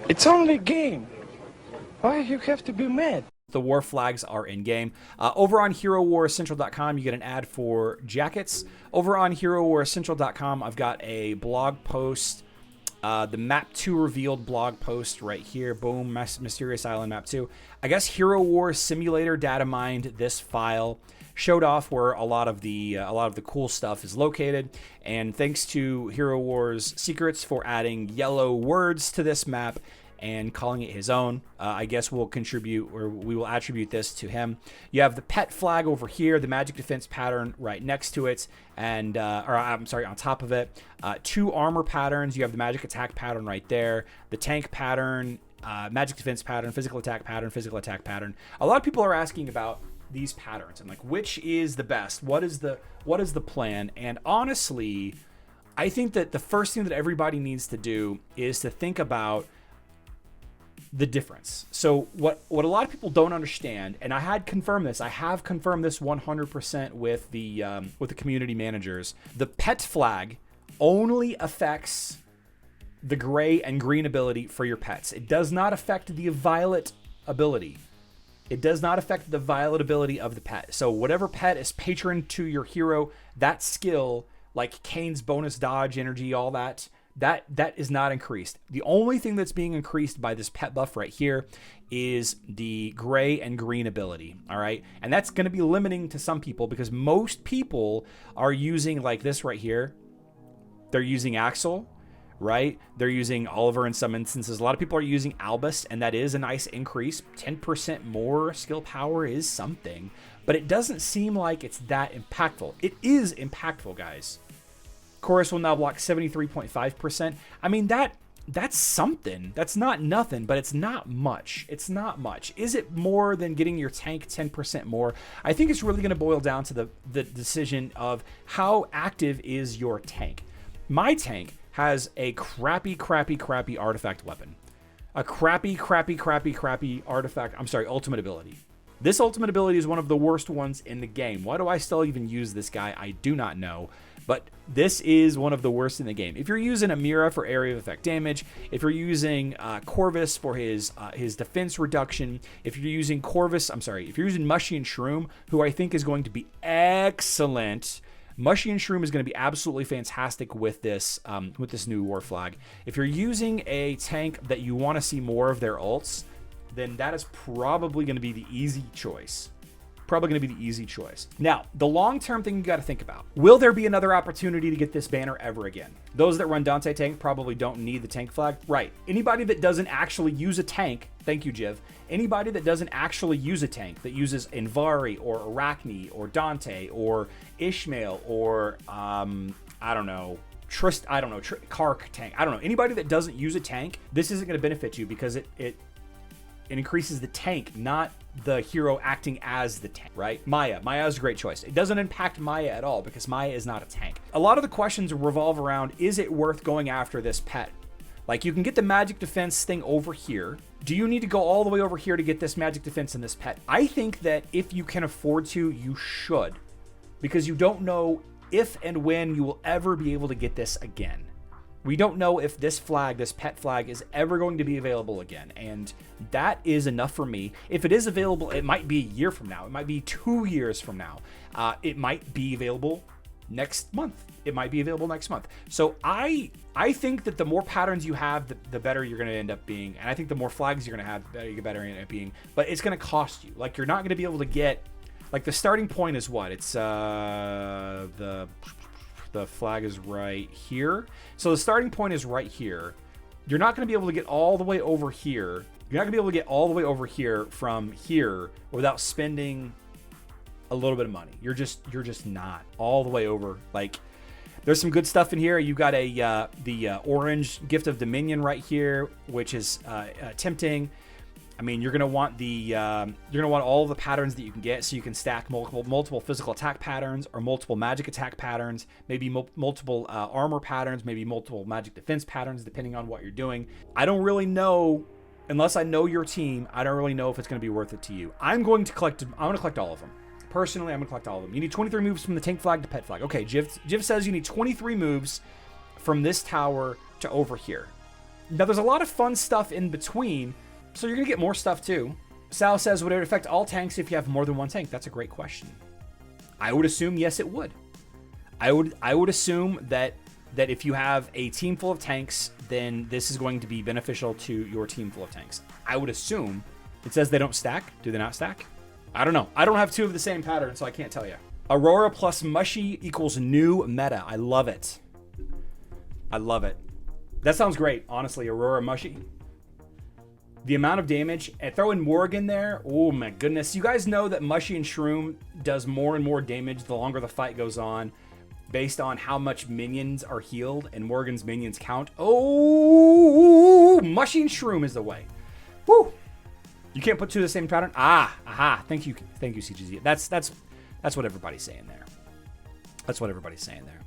It's only a game. Why you have to be mad? The war flags are in game. Over on HeroWarsCentral.com, you get an ad for jackets. Over on HeroWarsCentral.com, I've got a blog post, the Map 2 revealed blog post right here. Boom, Mysterious Island Map 2. I guess Hero Wars Simulator data mined this file, showed off where a lot of the cool stuff is located, and thanks to Hero Wars Secrets for adding yellow words to this map and calling it his own. I guess we will attribute this to him. You have the pet flag over here, the magic defense pattern right next to it, and on top of it. 2 armor patterns. You have the magic attack pattern right there, the tank pattern, magic defense pattern, physical attack pattern, physical attack pattern. A lot of people are asking about these patterns and like which is the best. What is the plan? And honestly, I think that the first thing that everybody needs to do is to think about the difference. So what a lot of people don't understand, and I have confirmed this 100% with the community managers. The pet flag only affects the gray and green ability for your pets. It does not affect the violet ability. It does not affect the violet ability of the pet. So whatever pet is patron to your hero, that skill, like Kane's bonus dodge energy, all that is not increased. The only thing that's being increased by this pet buff right here is the gray and green ability, all right? And that's going to be limiting to some people because most people are using like this right here. They're using Axel, right? They're using Oliver in some instances. A lot of people are using Albus, and that is a nice increase. 10% more skill power is something, but it doesn't seem like it's that impactful. It is impactful, guys. Chorus will now block 73.5%. I mean, that's something. That's not nothing, but it's not much. It's not much. Is it more than getting your tank 10% more? I think it's really going to boil down to the decision of how active is your tank. My tank has a crappy artifact weapon. A crappy artifact, ultimate ability. This ultimate ability is one of the worst ones in the game. Why do I still even use this guy? I do not know. But this is one of the worst in the game. If you're using Amira for area of effect damage, if you're using Corvus for his defense reduction, if you're using Mushy and Shroom, who I think is going to be excellent. Mushy and Shroom is going to be absolutely fantastic with this new war flag. If you're using a tank that you want to see more of their ults, then that is probably going to be the easy choice. Now, the long-term thing you got to think about. Will there be another opportunity to get this banner ever again? Those that run Dante tank probably don't need the tank flag. Right. Anybody that doesn't actually use a tank, thank you, Jiv. Anybody that doesn't actually use a tank, that uses Invari or Arachne or Dante or Ishmael or, Kark tank. I don't know. Anybody that doesn't use a tank, this isn't going to benefit you because it increases the tank, not the hero acting as the tank, right? Maya is a great choice. It doesn't impact Maya at all because Maya is not a tank. A lot of the questions revolve around, is it worth going after this pet? Like, you can get the magic defense thing over here. Do you need to go all the way over here to get this magic defense and this pet? I think that if you can afford to, you should, because you don't know if and when you will ever be able to get this again. We don't know if this pet flag, is ever going to be available again. And that is enough for me. If it is available, it might be a year from now. It might be 2 years from now. It might be available next month. So I think that the more patterns you have, the better you're going to end up being. And I think the more flags you're going to have, the better you're going to end up being. But it's going to cost you. Like, you're not going to be able to get... Like, the starting point is what? It's the flag is right here. So the starting point is right here. You're not going to be able to get all the way over here. You're not going to be able to get all the way over here from here without spending a little bit of money. You're just not all the way over. Like, there's some good stuff in here. You got the orange Gift of Dominion right here, which is tempting. I mean, you're gonna want all the patterns that you can get, so you can stack multiple physical attack patterns or multiple magic attack patterns, maybe multiple armor patterns, maybe multiple magic defense patterns, depending on what you're doing. I don't really know, unless I know your team. I don't really know if it's gonna be worth it to you. I'm gonna collect all of them. Personally, I'm gonna collect all of them. You need 23 moves from the tank flag to pet flag. Okay, Jiv says you need 23 moves from this tower to over here. Now, there's a lot of fun stuff in between, so you're going to get more stuff too. Sal says, would it affect all tanks if you have more than one tank? That's a great question. I would assume yes, it would. I would assume that if you have a team full of tanks, then this is going to be beneficial to your team full of tanks. I would assume. It says they don't stack. Do they not stack? I don't know. I don't have two of the same pattern, so I can't tell you. Aurora plus Mushy equals new meta. I love it. I love it. That sounds great, honestly. Aurora Mushy. The amount of damage, and throw in Morgan there. Oh my goodness. You guys know that Mushy and Shroom does more and more damage the longer the fight goes on, based on how much minions are healed and Morgan's minions count. Oh, Mushy and Shroom is the way. Woo! You can't put two of the same pattern. Aha! Thank you, CGZ. That's what everybody's saying there. That's what everybody's saying there.